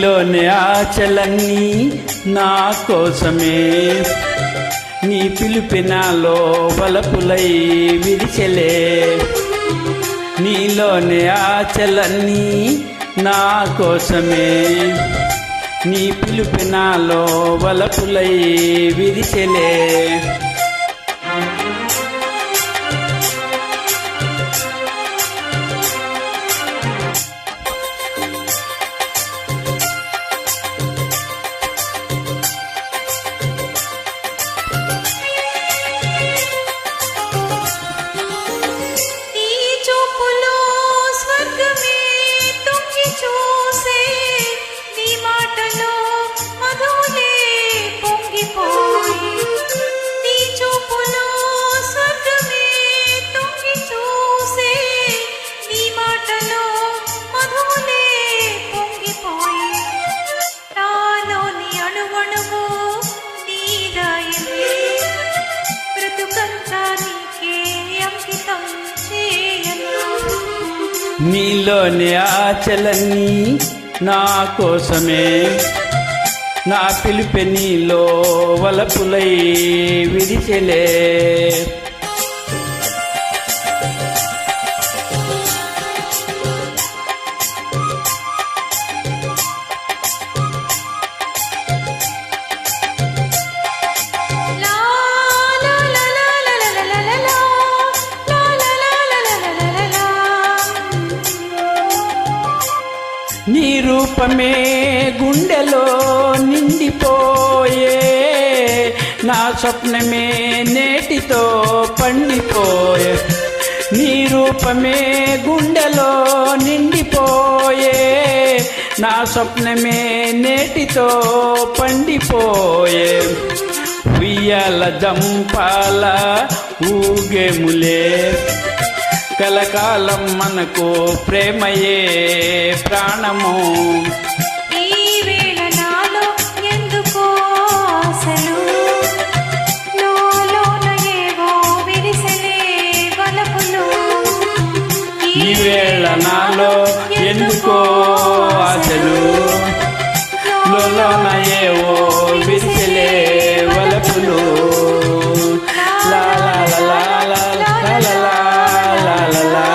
నీలోని ఆశలన్నీ నా కోసమే, నీ పిలుపినాలో వలపులై విరిచెలే. నీలోని ఆశలన్నీ నా కోసమే, నీ పిలుపినాలో వలపులై విరిచెలే. నీలోని ఆశలన్నీ నా కోసమే, నా పిలుపె నీలో వలపులై విరిచెలే. నీ రూపమే గుండెలో నిండిపోయే, నా స్వప్నమే నేటితో పండిపోయే. నీ రూపమే గుండెలో నిండిపోయే, నా స్వప్నమే నేటితో పండిపోయే. ఉయ్యాల జంపాల ఊగేములే, కలకాలం మనకు ప్రేమయే ప్రాణము. ఈ వేళ నాలో ఎందుకో ఆశలు, లోలోన ఏవో విరిసెలే వలపులు. ఈ వేళ నాలో ఎందుకో ఆశలు, లోలోన ఏవో విరిసెలే వలపులు. లా లా లా లా లా లా లా లా లా.